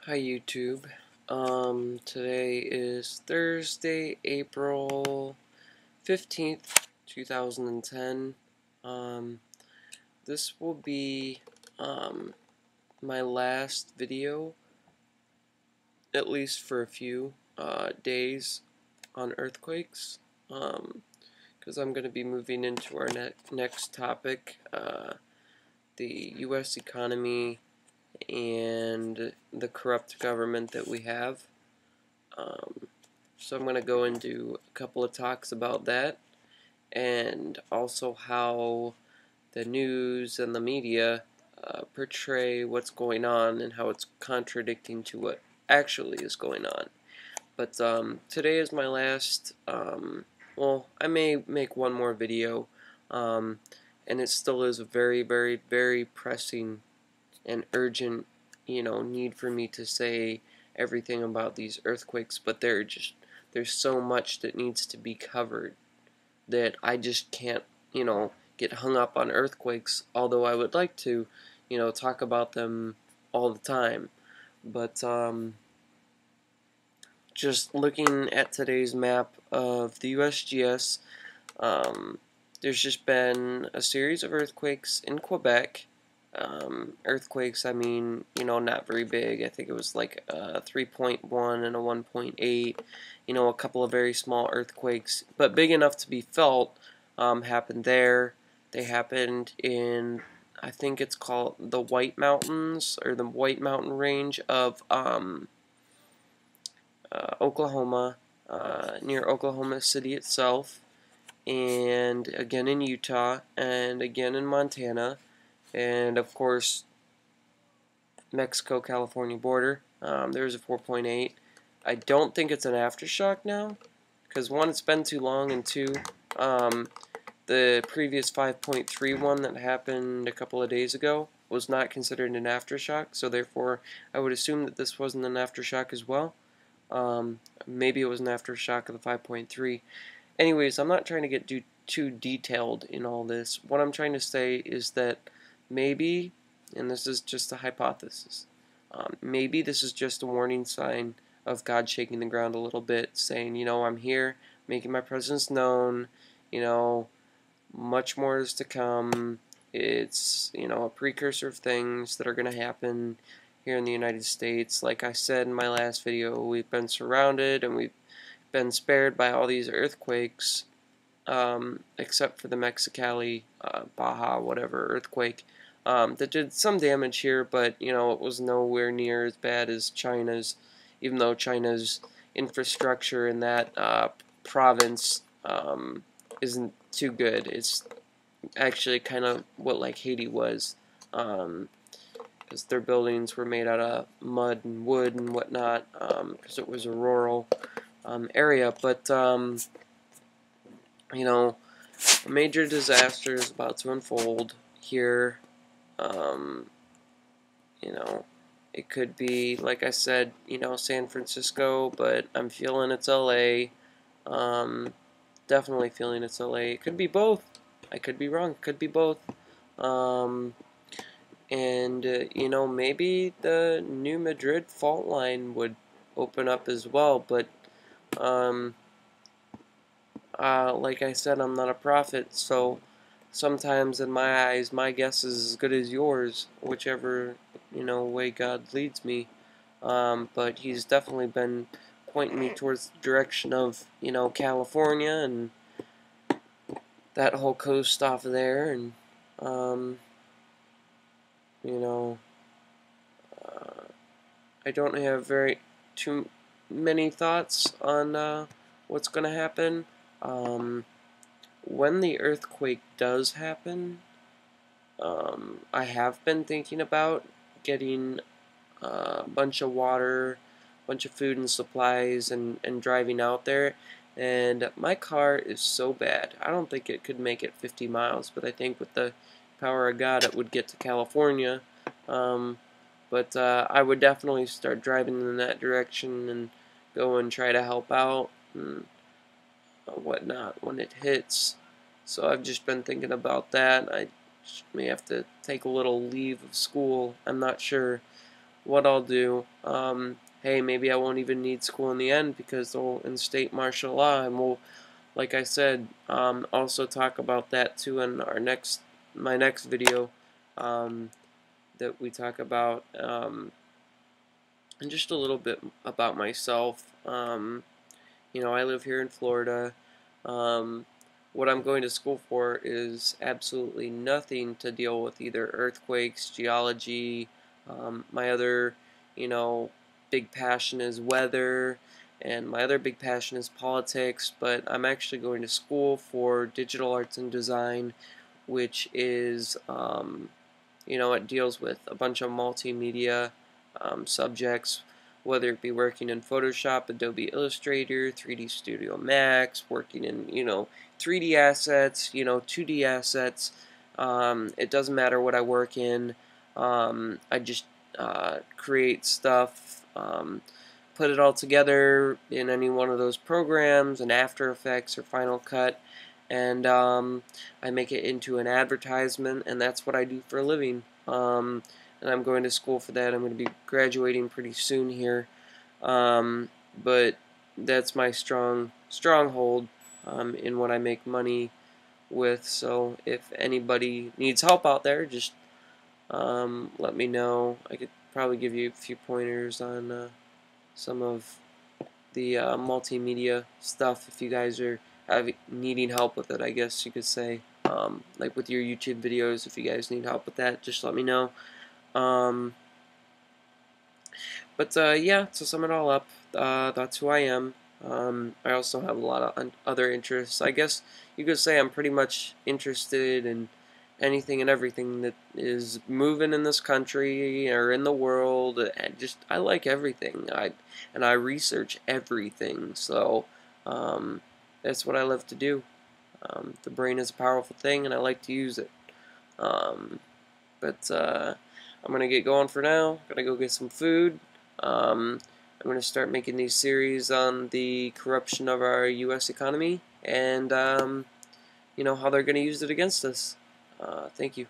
Hi YouTube. Today is Thursday, April 15th, 2010. This will be my last video, at least for a few days, on earthquakes. Because I'm going to be moving into our next topic, the U.S. economy and the corrupt government that we have. So I'm going to go into a couple of talks about that, and also how the news and the media portray what's going on and how it's contradicting to what actually is going on. But today is my last, well, I may make one more video, and it still is a very, very, very pressing and urgent, need for me to say everything about these earthquakes, but there's so much that needs to be covered that I just can't, get hung up on earthquakes, although I would like to, talk about them all the time. But just looking at today's map of the USGS, there's just been a series of earthquakes in Quebec. Earthquakes, I mean, not very big. I think it was like a 3.1 and a 1.8, a couple of very small earthquakes, but big enough to be felt, happened there. They happened in, I think it's called the White Mountains, or the White Mountain Range of Oklahoma, near Oklahoma City itself, and again in Utah, and again in Montana, and of course Mexico-California border. There's a 4.8. I don't think it's an aftershock now, because one, it's been too long, and two, the previous 5.31 that happened a couple of days ago was not considered an aftershock, so therefore I would assume that this wasn't an aftershock as well. Maybe it was an aftershock of the 5.3. Anyways, I'm not trying to get too detailed in all this. What I'm trying to say is that maybe, and this is just a hypothesis, maybe this is just a warning sign of God shaking the ground a little bit, saying, I'm here, making my presence known, much more is to come. It's, a precursor of things that are going to happen here in the United States. Like I said in my last video, we've been surrounded and we've been spared by all these earthquakes, except for the Mexicali, Baja, whatever, earthquake, that did some damage here, but, it was nowhere near as bad as China's, even though China's infrastructure in that province isn't too good. It's actually kind of what like Haiti was, because their buildings were made out of mud and wood and whatnot, because it was a rural area. But a major disaster is about to unfold here. It could be, like I said, San Francisco, but I'm feeling it's LA. Definitely feeling it's LA. It could be both. I could be wrong. It could be both. Maybe the New Madrid fault line would open up as well, but like I said, I'm not a prophet, so sometimes in my eyes, my guess is as good as yours, whichever, way God leads me. But he's definitely been pointing me towards the direction of, California and that whole coast off of there, and, you know, I don't have too many thoughts on what's going to happen. When the earthquake does happen, I have been thinking about getting a bunch of water, a bunch of food and supplies, and driving out there. And my car is so bad, I don't think it could make it 50 miles, but I think with the power of God it would get to California. But I would definitely start driving in that direction and go and try to help out and whatnot when it hits. So I've just been thinking about that. I may have to take a little leave of school. I'm not sure. what I'll do. Hey, maybe I won't even need school in the end because they'll instate martial law, and we'll, like I said, also talk about that too in my next video, that we talk about, and just a little bit about myself. I live here in Florida. Um, what I'm going to school for is absolutely nothing to deal with either earthquakes, geology. My other, you know, big passion is weather, and my other big passion is politics. But I'm actually going to school for digital arts and design, which is, it deals with a bunch of multimedia subjects, whether it be working in Photoshop, Adobe Illustrator, 3D Studio Max, working in, 3D assets, 2D assets. It doesn't matter what I work in. I just create stuff, put it all together in any one of those programs, in After Effects or Final Cut, and I make it into an advertisement, and that's what I do for a living. And I'm going to school for that. I'm going to be graduating pretty soon here, but that's my stronghold in what I make money with. So if anybody needs help out there, just let me know. I could probably give you a few pointers on some of the multimedia stuff if you guys are needing help with it, I guess you could say. Like with your YouTube videos, if you guys need help with that, just let me know. Um, yeah, to sum it all up, that's who I am. I also have a lot of other interests. I guess you could say I'm pretty much interested in anything and everything that is moving in this country or in the world. And I like everything. I research everything. So um, that's what I love to do. The brain is a powerful thing, and I like to use it. Um, but I'm gonna get going for now. Gotta go get some food. I'm gonna start making these series on the corruption of our U.S. economy and how they're gonna use it against us. Thank you.